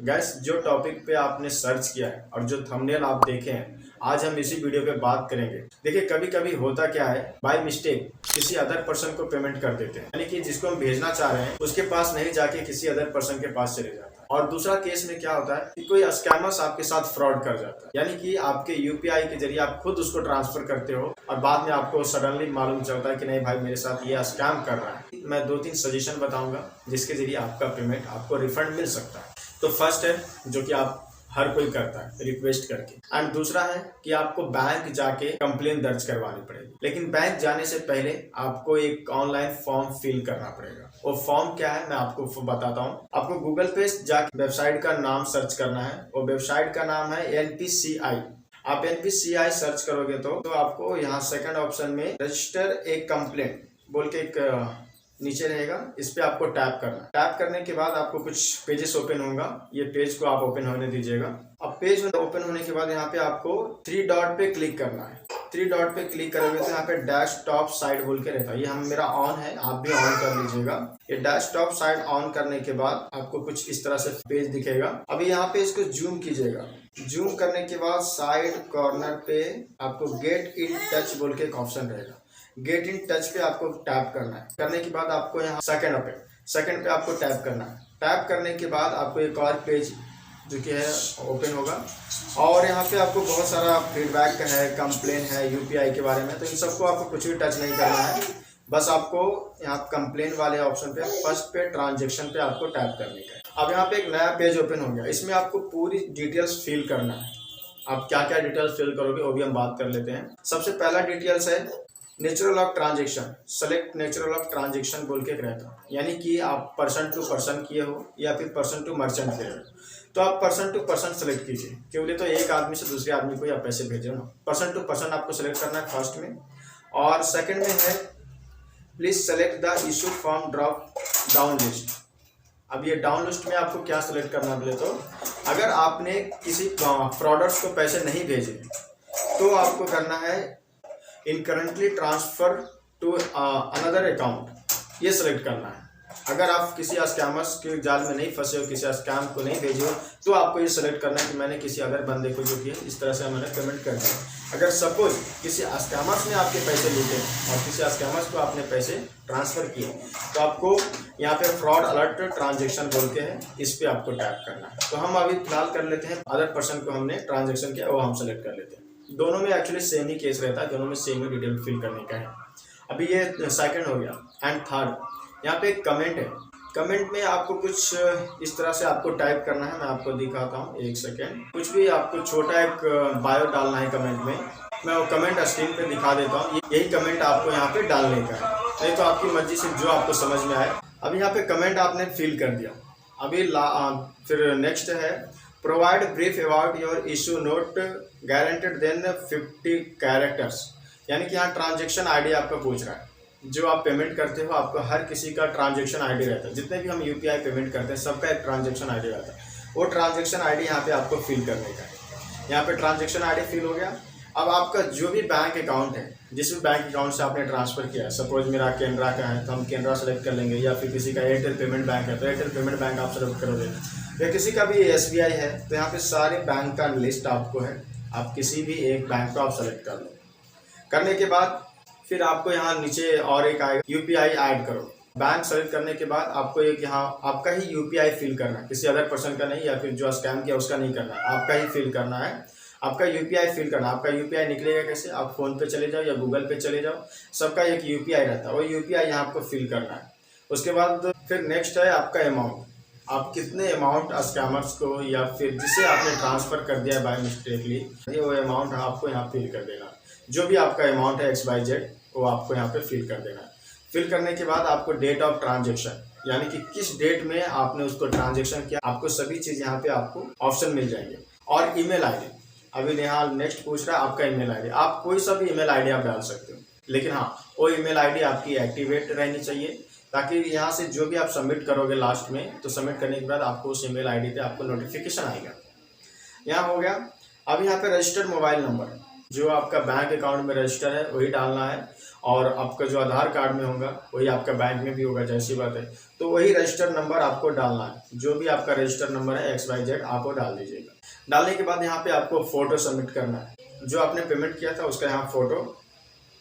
Gas जो topic पे आपने सर्च किया है और जो थंबनेल आप देखे हैं, आज हम इसी वीडियो पे बात करेंगे। देखिए, कभी कभी होता क्या है, बाय मिस्टेक किसी अदर पर्सन को पेमेंट कर देते हैं, यानी कि जिसको हम भेजना चाह रहे हैं उसके पास नहीं जाके किसी अदर पर्सन के पास चले जाता है। और दूसरा केस में क्या होता है कि कोई स्कैमर्स आपके साथ फ्रॉड कर जाता है, यानी कि आपके यूपीआई के जरिए आप खुद उसको ट्रांसफर करते हो और बाद में आपको सडनली मालूम चलता है कि नहीं भाई, मेरे साथ ये स्कैम कर रहा है। मैं 2-3 सजेशन बताऊंगा जिसके जरिए आपका पेमेंट आपको रिफंड मिल सकता है। तो फर्स्ट है, जो कि आप हर कोई करता है रिक्वेस्ट करके, एंड दूसरा है कि आपको बैंक जाके कंप्लेन दर्ज करवानी पड़ेगी। लेकिन बैंक जाने से पहले आपको एक ऑनलाइन फॉर्म फिल करना पड़ेगा। वो फॉर्म क्या है मैं आपको बताता हूँ। आपको गूगल पे जाके वेबसाइट का नाम सर्च करना है। वो वेबसाइट का नाम है NPCI। आप NPCI सर्च करोगे तो आपको यहाँ सेकंड ऑप्शन में रजिस्टर ए कंप्लेंट बोल के एक नीचे रहेगा, इस पे आपको टैप करना है। टैप करने के बाद आपको कुछ पेजेस ओपन होगा। ये पेज को आप ओपन होने दीजिएगा। अब पेज ओपन होने के बाद यहाँ पे आपको 3 डॉट पे क्लिक करना है। 3 डॉट पे क्लिक करोगे तो यहाँ पे डैश टॉप साइड बोल के रहता है। ये मेरा ऑन है, आप भी ऑन कर लीजिएगा। ये डैश टॉप साइड ऑन करने के बाद आपको कुछ इस तरह से पेज दिखेगा। अभी यहाँ पे इसको जूम कीजिएगा। जूम करने के बाद साइड कॉर्नर पे आपको गेट इन टच बोल के एक ऑप्शन रहेगा। गेट इन टच पे आपको टैप करना है। करने के बाद आपको यहाँ सेकंड पे आपको टैप करना है। टैप करने के बाद आपको एक और पेज जो कि है ओपन होगा और यहाँ पे आपको बहुत सारा फीडबैक है, कंप्लेन है यूपीआई के बारे में। तो इन सबको आपको कुछ भी टच नहीं करना है। बस आपको यहाँ कंप्लेन वाले ऑप्शन पे फर्स्ट पे ट्रांजेक्शन पे आपको टैप करने का है। अब यहाँ पे एक नया पेज ओपन हो गया। इसमें आपको पूरी डिटेल्स फिल करना है। आप क्या क्या डिटेल्स फिल करोगे वो भी हम बात कर लेते हैं। सबसे पहला डिटेल्स है natural of transaction. Select natural of transaction बोल के रहता, यानी कि आप पर्सन टू पर्सन किए हो या फिर पर्सन टू मर्चेंट किए हो। तो आप पर्सन टू पर्सन सेलेक्ट कीजिए, क्योंकि तो एक आदमी से दूसरे आदमी को आप पैसे भेजे ना। पर्सन टू पर्सन आपको सेलेक्ट करना है फर्स्ट में। और सेकंड में है please select the issue from drop down list. अब ये डाउन लिस्ट में आपको क्या सेलेक्ट करना बोले तो अगर आपने किसी फ्रॉडर्स को पैसे नहीं भेजे तो आपको करना है इनकरेंटली ट्रांसफर टू अनदर अकाउंट, ये सिलेक्ट करना है। अगर आप किसी स्कैमर्स के जाल में नहीं फंसे हो, किसी स्कैम को नहीं भेजे हो, तो आपको ये सिलेक्ट करना है कि मैंने किसी अदर बंदे को जो किया इस तरह से मैंने पेमेंट कर दिया। अगर सपोज किसी स्कैमर्स ने आपके पैसे लूटे और किसी स्कैमर्स को आपने पैसे ट्रांसफर किए तो आपको यहाँ पे फ्रॉड अलर्ट ट्रांजेक्शन बोलते हैं, इस पे आपको टैप करना है। तो हम अभी फिलहाल कर लेते हैं अदर पर्सन को हमने ट्रांजेक्शन किया वो हम सेलेक्ट कर लेते हैं। दोनों में एक्चुअली सेम ही केस रहता है, दोनों में सेम ही डिटेल फिल करने का है। अभी ये सेकंड हो गया। एंड थर्ड यहाँ पे एक कमेंट है। कमेंट में आपको कुछ इस तरह से आपको टाइप करना है। मैं आपको दिखाता हूँ, एक सेकेंड। कुछ भी आपको छोटा एक बायो डालना है कमेंट में। मैं वो कमेंट स्क्रीन पे दिखा देता हूँ। यही कमेंट आपको यहाँ पे डालने का है, नहीं तो आपकी मर्जी से जो आपको समझ में आए। अभी यहाँ पे कमेंट आपने फिल कर दिया। अभी फिर नेक्स्ट है provide brief about your issue not guaranteed than 50 characters, यानी कि यहाँ ट्रांजेक्शन आईडी आपका पूछ रहा है। जो आप पेमेंट करते हो आपको हर किसी का ट्रांजेक्शन आईडी रहता है। जितने भी हम यूपीआई पेमेंट करते हैं सबका एक ट्रांजेक्शन आईडी रहता है। वो ट्रांजेक्शन आईडी यहाँ पे आपको फिल करने का है। यहाँ पे ट्रांजेक्शन आईडी फिल हो गया। अब आपका जो भी बैंक अकाउंट है, जिस भी बैंक अकाउंट से आपने ट्रांसफर किया है, सपोज मेरा केनरा का है तो हम केनरा सेलेक्ट कर लेंगे, या फिर किसी का एयरटेल पेमेंट बैंक है तो एयरटेल पेमेंट बैंक आप सेलेक्ट करोगे, या किसी का भी SBI है तो यहाँ पे सारे बैंक का लिस्ट आपको है। आप किसी भी एक बैंक को आप सेलेक्ट कर लो। करने के बाद फिर आपको यहाँ नीचे और एक आएगा UPI ऐड करो। बैंक सेलेक्ट करने के बाद आपको एक यहाँ आपका ही UPI फिल करना है, किसी अदर पर्सन का नहीं, या फिर जो स्कैम किया उसका नहीं करना है, आपका ही फिल करना है। आपका UPI फिल करना। आपका UPI निकलेगा कैसे, आप फोन पे चले जाओ या गूगल पे चले जाओ, सबका एक UPI रहता है। वो UPI यहाँ आपको फिल करना है। उसके बाद फिर नेक्स्ट है आपका अमाउंट। आप कितने अमाउंट स्कैमर्स को या फिर जिसे आपने ट्रांसफर कर दिया है बाय मिस्टेकली, वो अमाउंट आपको यहाँ फिल कर देना। जो भी आपका अमाउंट है XYZ वो आपको यहाँ पे फिल कर देना है। फिल करने के बाद आपको डेट ऑफ ट्रांजेक्शन, यानी कि किस डेट में आपने उसको ट्रांजेक्शन किया, आपको सभी चीज़ यहाँ पे आपको ऑप्शन मिल जाएंगे। और ईमेल आईडी, अभी यहाँ नेक्स्ट पूछ रहा है आपका ईमेल आईडी। आप कोई सा भी ईमेल आईडी आप डाल सकते हो, लेकिन हाँ वो ईमेल आईडी आपकी एक्टिवेट रहनी चाहिए, ताकि यहाँ से जो भी आप सबमिट करोगे लास्ट में, तो सबमिट करने के बाद आपको उस ईमेल आईडी पे आपको नोटिफिकेशन आएगा। यहाँ हो गया। अब यहाँ पे रजिस्टर्ड मोबाइल नंबर, जो आपका बैंक अकाउंट में रजिस्टर है वही डालना है, और आपका जो आधार कार्ड में होगा वही आपका बैंक में भी होगा, जैसी बात है। तो वही रजिस्टर नंबर आपको डालना है, जो भी आपका रजिस्टर नंबर है XYZ आप वो डाल दीजिएगा। डालने के बाद यहाँ पे आपको फोटो सबमिट करना है, जो आपने पेमेंट किया था उसका यहाँ फोटो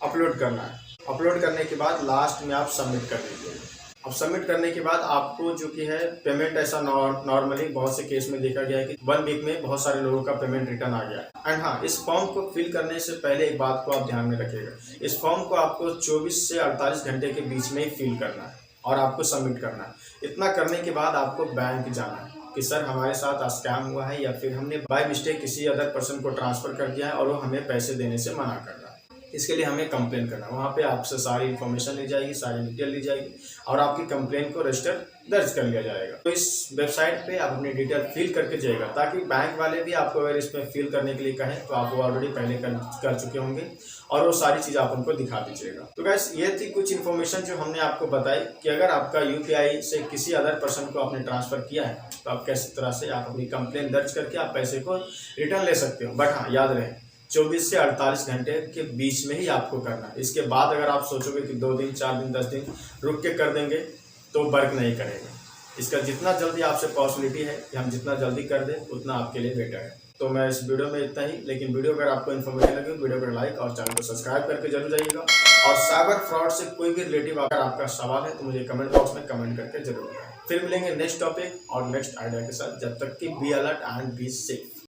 अपलोड करना है। अपलोड करने के बाद लास्ट में आप सबमिट कर दीजिएगा। अब सबमिट करने के बाद आपको जो कि है पेमेंट, ऐसा नॉर्मली बहुत से केस में देखा गया है कि 1 वीक में बहुत सारे लोगों का पेमेंट रिटर्न आ गया है। एंड हाँ, इस फॉर्म को फिल करने से पहले एक बात को आप ध्यान में रखिएगा, इस फॉर्म को आपको 24 से 48 घंटे के बीच में ही फिल करना है और आपको सबमिट करना है। इतना करने के बाद आपको बैंक जाना है कि सर हमारे साथ स्कैम हुआ है, या फिर हमने बाय मिस्टेक किसी अदर पर्सन को ट्रांसफर कर दिया है और वो हमें पैसे देने से मना कर रहा है। इसके लिए हमें कंप्लेन करना है। वहाँ पे आपसे सारी इन्फॉर्मेशन ली जाएगी, सारी डिटेल ली जाएगी और आपकी कंप्लेन को रजिस्टर दर्ज कर लिया जाएगा। तो इस वेबसाइट पे आप अपनी डिटेल फिल करके जाइएगा, ताकि बैंक वाले भी आपको अगर इसमें फिल करने के लिए कहें तो आप वो ऑलरेडी पहले कर चुके होंगे और वो सारी चीज़ आप उनको दिखा दीजिएगा। तो गाइस, ये थी कुछ इन्फॉर्मेशन जो हमने आपको बताई कि अगर आपका UPI से किसी अदर पर्सन को आपने ट्रांसफर किया है तो आप कैसे तरह से आप अपनी कंप्लेन दर्ज करके आप पैसे को रिटर्न ले सकते हो। बट हाँ, याद रहे 24 से 48 घंटे के बीच में ही आपको करना है। इसके बाद अगर आप सोचोगे कि 2 दिन 4 दिन 10 दिन रुक के कर देंगे तो वर्क नहीं करेगा। इसका जितना जल्दी आपसे पॉसिबिलिटी है कि हम जितना जल्दी कर दें उतना आपके लिए बेटर है। तो मैं इस वीडियो में इतना ही, लेकिन वीडियो अगर आपको इन्फॉर्मेटिव लगे वीडियो को लाइक और चैनल को सब्सक्राइब करके जरूर जाइएगा। और साइबर फ्रॉड से कोई भी रिलेटिव अगर आपका सवाल है तो मुझे कमेंट बॉक्स में कमेंट करके जरूर बताएं। फिर मिलेंगे नेक्स्ट टॉपिक और नेक्स्ट आइडिया के साथ। जब तक कि be alert and be safe.